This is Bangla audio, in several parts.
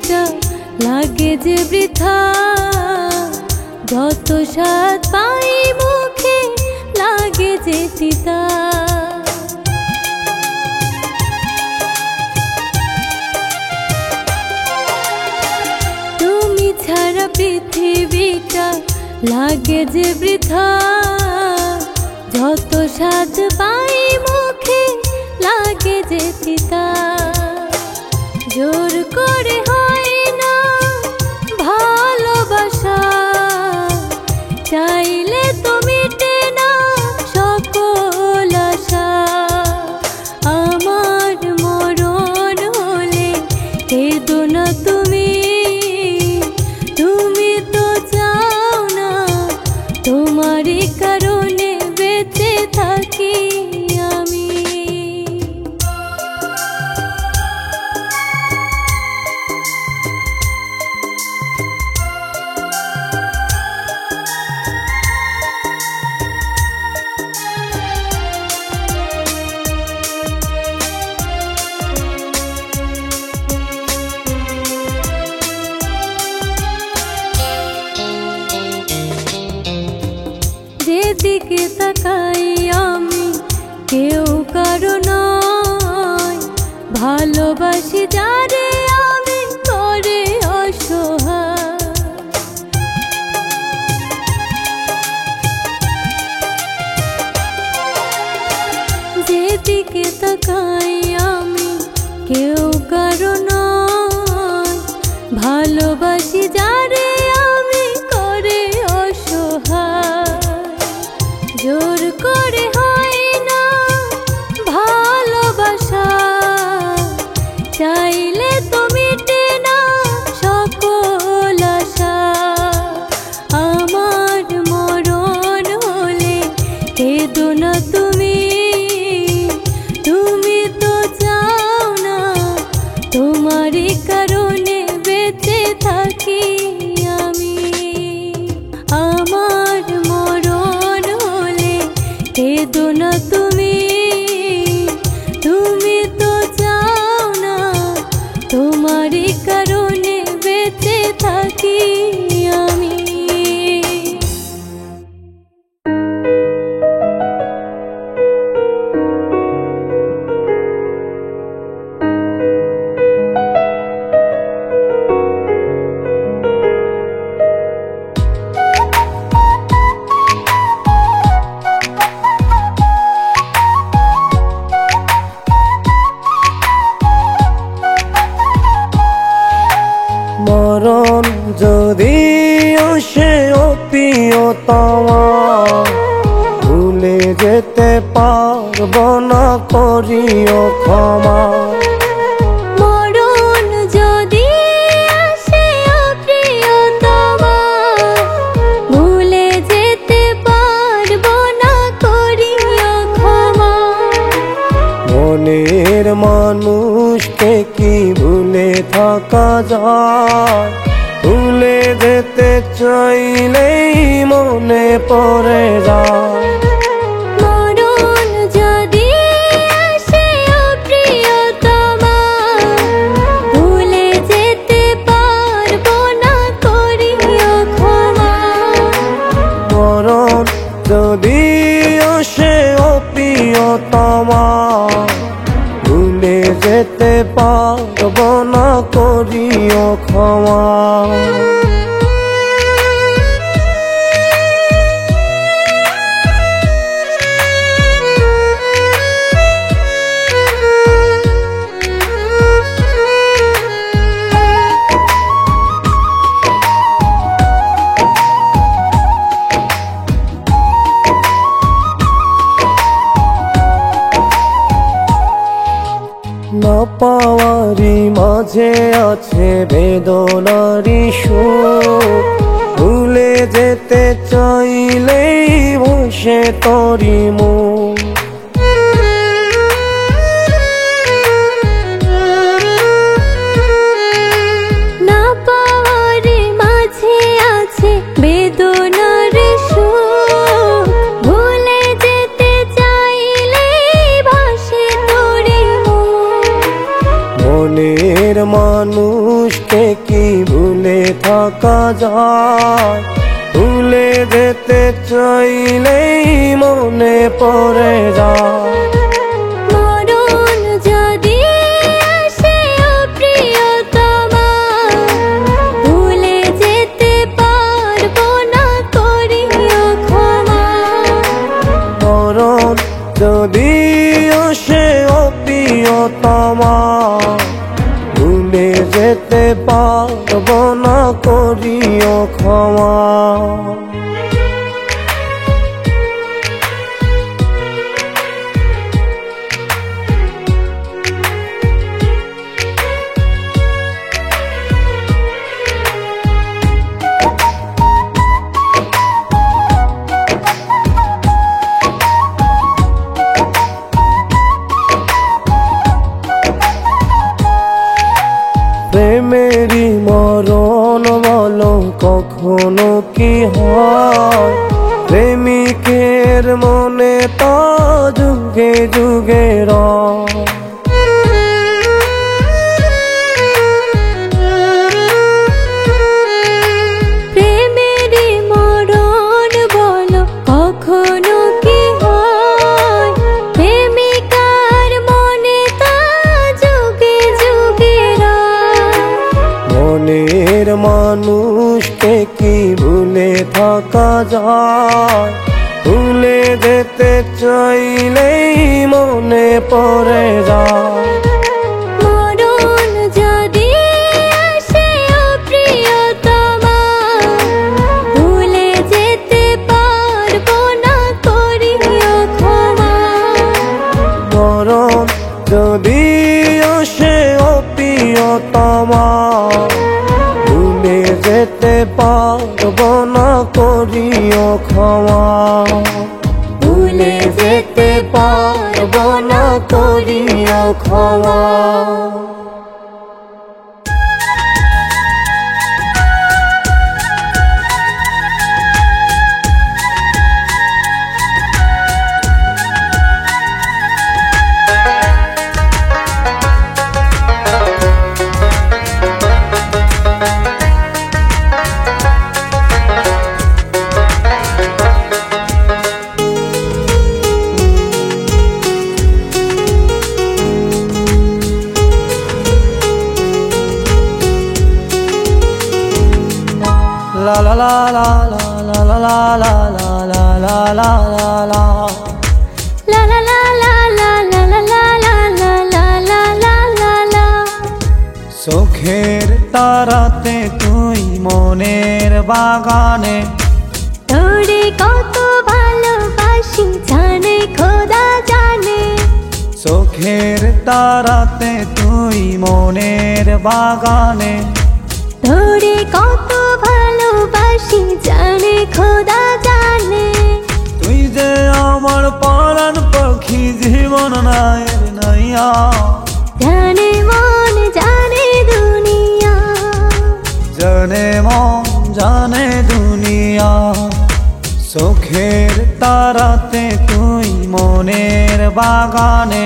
পৃথিবীটা লাগে যে বৃথা, যত স্বাদ পাই মুখে লাগে যে তিতা। তুমি ছাড়া পৃথিবীটা লাগে যে বৃথা, যত স্বাদ পাই মুখে লাগে যে তিতা। জোর করে হয় না ভালোবাসা, চাইলে তো মিটে না সকল আশা। আমার মরণ হলে কেঁদো না তুমি, তুমি তো চাও না তোমারই কারণে বেঁচে থাকি আমি। যেদিকে তাকাই আমি কেউ কারো নয়, ভালোবাসি যারে আমি করে অসহায়। যেদিকে তাকাই আমি কেউ কারো নয়, ভালোবাসি যারে আমি করে অসহায়। জোর করে হয় না ভালোবাসা, চাইলে তো মিটে না সকল আশা। আমার মরণ হলে কেঁদো না তুমি, তুমি তো চাও না তোমারই কারণে বেঁচে থাকি আমি। আমার মরণ হলে কেঁদো না তুমি, তুমি তো চাও না তোমারই কারণে বেঁচে থাকি আমি। মরণ যদি আসে ও প্রিয়তমা, ভুলে যেতে পারবো না করিও ক্ষমা। মরণ যদি আসে ও প্রিয়তমা, ভুলে যেতে পারবো না করিও ক্ষমা। মনের মানুষকে কি ভুলে থাকা যায়, ভুলে যেতে চাইলেই মনে পড়ে যায়। মরণ যদি আসে ও প্রিয়তমা, ভুলে যেতে পারবো না করিও ক্ষমা। মরণ যদি আসে ও প্রিয়তমা, ভুলে যেতে পারবো না করিও ক্ষমা। না পাওয়ারি মাঝে আছে বেদনারি সুখ, ভুলে যেতে চাইলেই বসে তোরি মুখ। না পাওয়ার মাঝে আছে বেদনার সুখ, ভুলে যেতে চাইলে ভাসে তোরে মন। মনের মানুষকে যায়, ভুলে যেতে চাইলেই মনে পড়ে যায়। মরণ যদি আসে ও প্রিয়তমা, ভুলে যেতে পারবো না, করিও ক্ষমা। মরণ যদি আসে ও প্রিয়তমা, ভুলে যেতে পারবো না, করিও ক্ষমা। প্রেমেরই মরণ বলো কখনো কি হয়, প্রেমিকের মনে তা যুগে যুগে রয়। প্রেমেরই মরণ বলো কখনো কি হয়, প্রেমিকার মনে তা যুগে যুগে রয়। মনের মানুষকে কি ভুলে থাকা যায়, ভুলে যেতে চাইলেই মনে পড়ে যায়। মরণ যদি আসে ও প্রিয়তমা, ভুলে যেতে পারবো না, করিও ক্ষমা। মরণ যদি আসে ও প্রিয়তমা, ভুলে যেতে পারবো না, করিও ক্ষমা। ভুলে যেতে পারবো না, করিও ক্ষমা। La la la la la la la la la la la la la la la. La la la la la la la la la la la la la la. চোখের তারাতে তুই মনের বাগানে, তোরে কত ভালোবাসি জানে খোদা জানে। চোখের তারাতে তুই মনের বাগানে, তোরে কত ভালোবাসি জানে খোদা জানে। তুই যে আমার পরাণ পাখি, জীবন নায়ের নাইয়া, জানে মন জানে দুনিয়া, জানে মন জানে দুনিয়া। চোখের তারাতে তুই মনের বাগানে,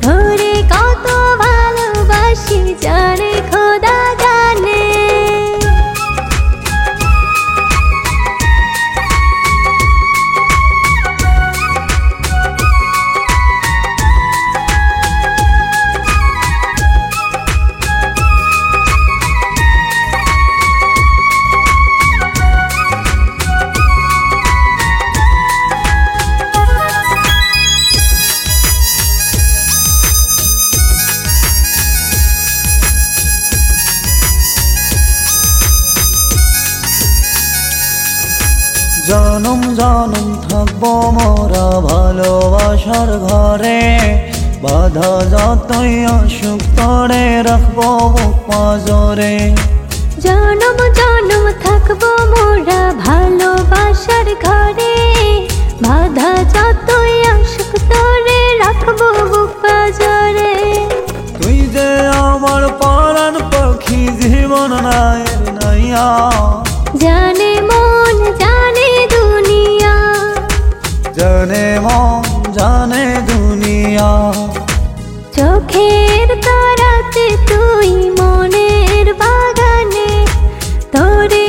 তোরে কত ভালোবাসি জানে খোদা জানে। জনম জনম থাকবো মোরা ভালোবাসার ঘরে, বাধা যতই আসুক তরে রাখবো বুক পাঁজরে। জনম জনম থাকবো মোরা ভালোবাসার ঘরে, বাধা যতই আসুক তোরে রাখবো বুক পাঁজরে। তুই যে আমার পরাণ পাখি, জীবন নায়ের নাইয়া, জানে মন জানে দুনিয়া, জানে মন জানে দুনিয়া। চোখের তারাতে তুই মনের বাগানে, তোরে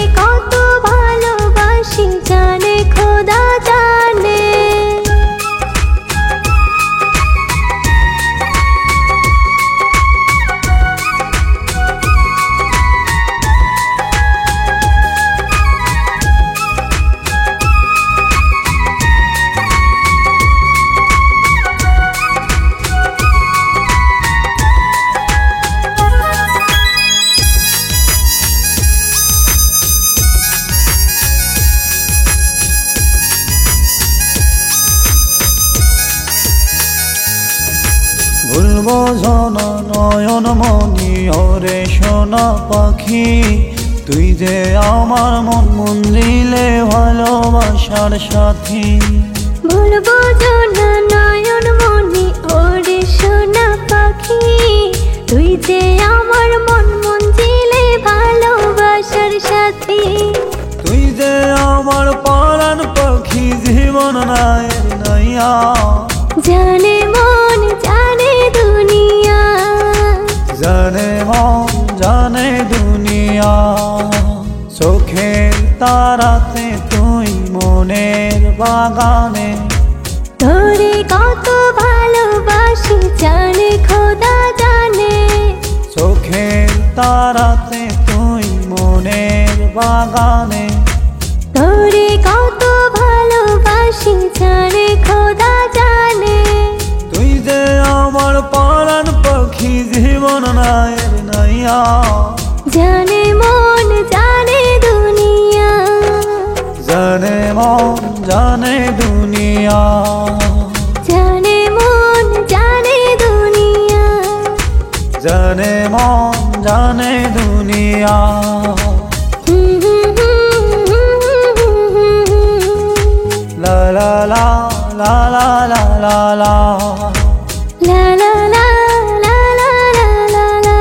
বোঝো না নয়ন মনি ওরে সোনা পাখি, তুই যে আমার মন মন্দিরে ভালোবাসার সাথী। ভুল বোঝো না নয়ন মনি ওরে সোনা পাখি, তুই যে আমার মন মঞ্জিলে ভালোবাসার সাথী। তুই যে আমার পরাণ পাখি জীবন নায়ের নাইয়া, জানে মন জানে দুনিয়া, জানে মন জানে দুনিয়া। চোখের তারাতে তুই মনের বাগানে, তোরে কত ভালোবাসি জানে খোদা জানে। চোখের তারাতে তুই মনের বাগানে, তোরে কত ভালোবাসি জানে খোদা জানে। তুই যে আমার পরাণ পাখি জীবন নায়ের নাইয়া, জানে মন জানে দুনিয়া, জানে মন জানে দুনিয়া। জানে মন জানে দুনিয়া, জানে মন জানে দুনিয়া। লা লা লা লা লা লা লা লা। লা লা লা লা লা লা লা লা।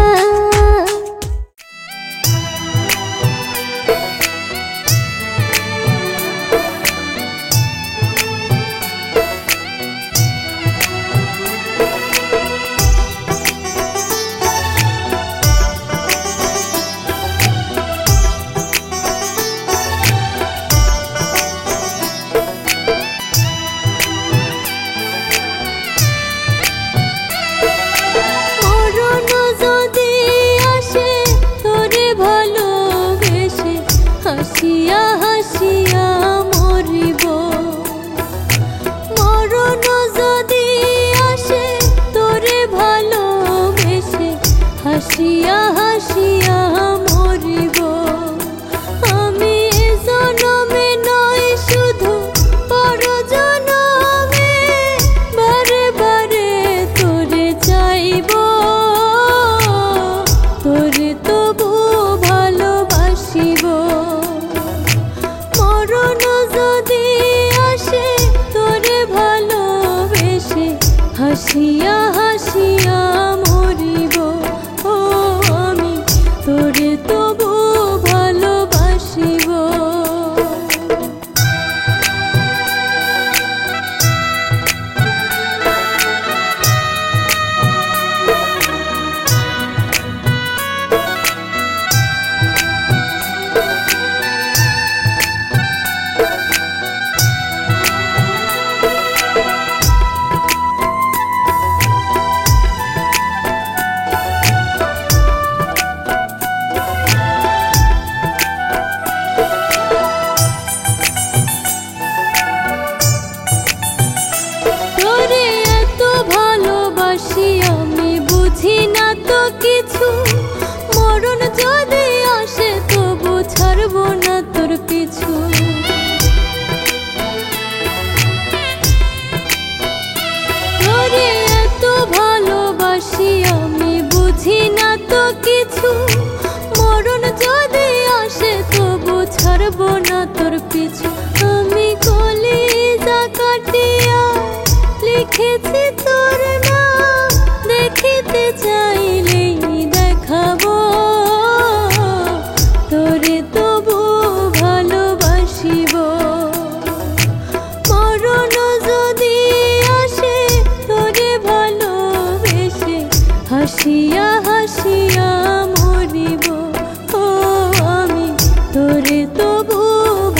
হাসিয়া হাসিয়া মরিব, মরণ যদি আসে তোরে ভালোবেসে, হাসিয়া হাসিয়া মরিব। আমি এ জনমে নয় শুধু পর জনমে, বারে বারে তোরে চাইব, তোরে তবু ভালোবাসিব। হাসিয়া হাসিয়া মরিব, ও আমি তোরে তবু ভালোবাসিব। ছাড়বো না তোর পিছু, আমি কলিজা কাটিয়া লিখেছি তোর নাম, দেখিতে চাইলেই দেখাবো, তোরে তবু ভালোবাসিব। মরণ যদি আসে তোরে ভালোবেসে, হাসিয়া হাসিয়া মরিব, ও আমি তোরে তবু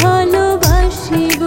ভালোবাসিব।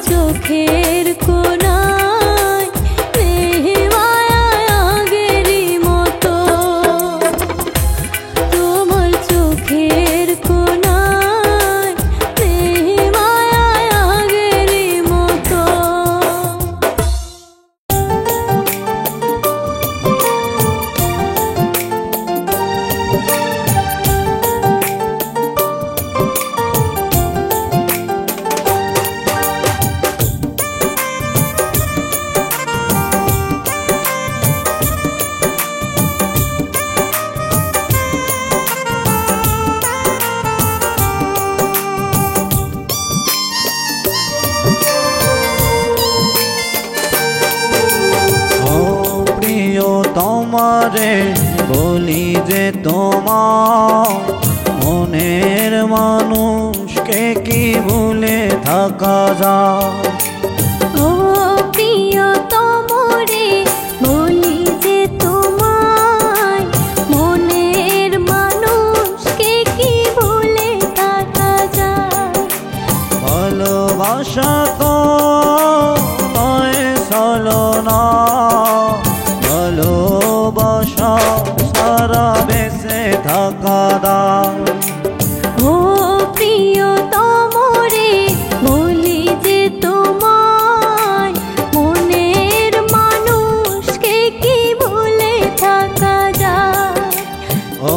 চোখের কোণায় নেই মায়া আগেরই মতো, তোমার চোখের কোণায় নেই মায়া আগেরই মতো। তোমারে বলি যে তোমার মনের মানুষকে কি ভুলে থাকা যায়। ও প্রিয়তম রে বলি যে তোমায় মনের মানুষকে কি ভুলে থাকা যায়। ভালোবাসা তো নয় ছলনা, ভালোবাসা সারা বেঁচে থাকা দায়। ও প্রিয়তম রে বলি যে তোমায় মনের মানুষকে কি ভুলে থাকা যায়। ও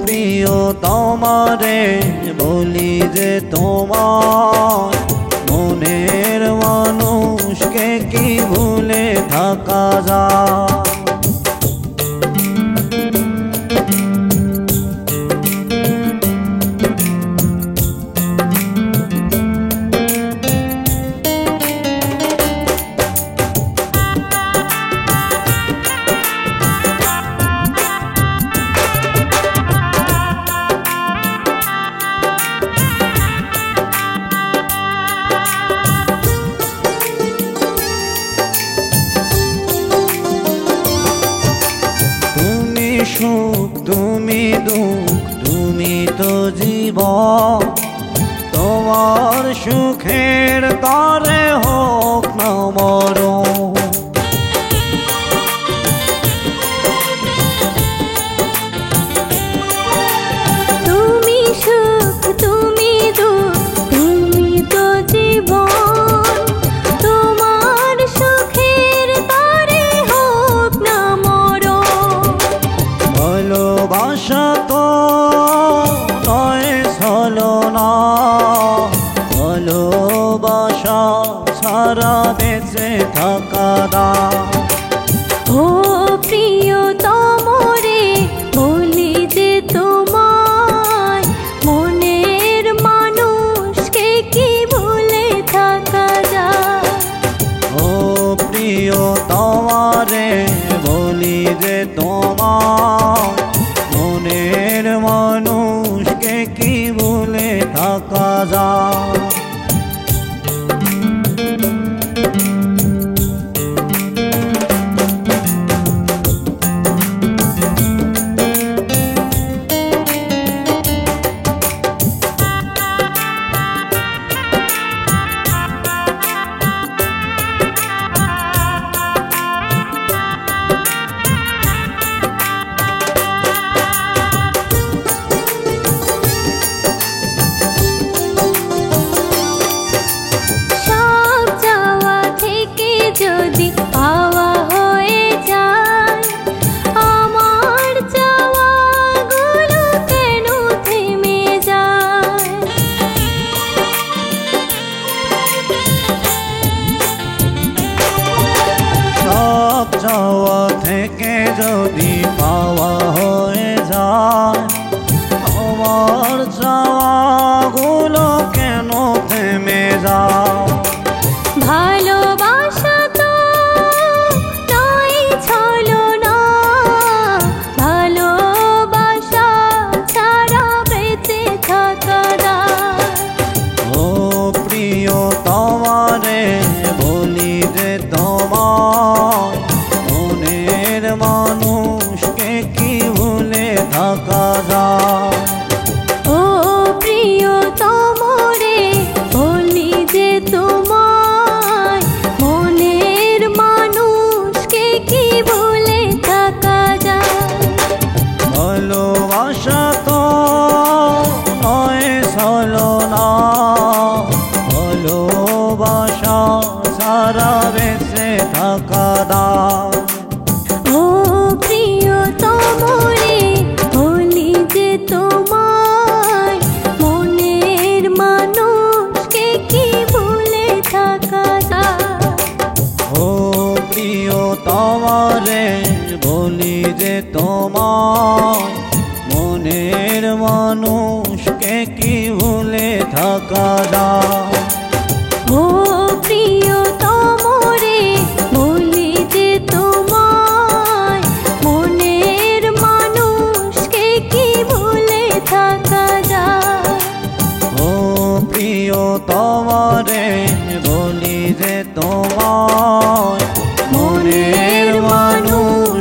প্রিয় তোমারে বলি যে তোমার মনের মানুষকে কি ভুলে থাকা যায়। সুখ তুমি দুঃখ তুমি তো জীবন, তোমার সুখের তরে হোক না মরণ। তুমি সুখ তুমি দুঃখ তুমি তো জীবন, তোমার সুখের তরে হোক না মরণ। ভালোবাসা তো নয় ছলনা, ভালোবাসা সারা বেঁচে থাকা দায়। ও প্রিয়তম রে বলি যে তোমায় মনের মানুষকে কি ভুলে থাকা যায়। ও প্রিয় তোমারে বলি যে তোমার মনের মানুষকে কি ভুলে থাকা যায়। চাওয়া থেকে যদি পাওয়া হয়ে যায়, আমার চাওয়াগুলো কেন থেমে যায়। ভালোবাসা তো নয় ছলনা, ভালোবাসা ছাড়া বেঁচে থাকা দায়। ও প্রিয় তোমারে বলি যে তোমার মনের মানুষকে কি ভুলে থাকা যায়। ও প্রিয়তম রে বলি যে তোমার সারা বেঁচে থাকা দায়। ও প্রিয়তম রে বলি যে তোমায়, মনের মানুষকে কি ভুলে থাকা যায়। ও প্রিয়তম রে বলি যে তোমায়, মনের মানুষকে কি ভুলে থাকা যায়। ও প্রিয়তম রে বলি যে তোমায়, মনের মানুষকে কি ভুলে থাকা যায়। ও প্রিয়তম রে বলি যে তোমায়, মনের মানুষ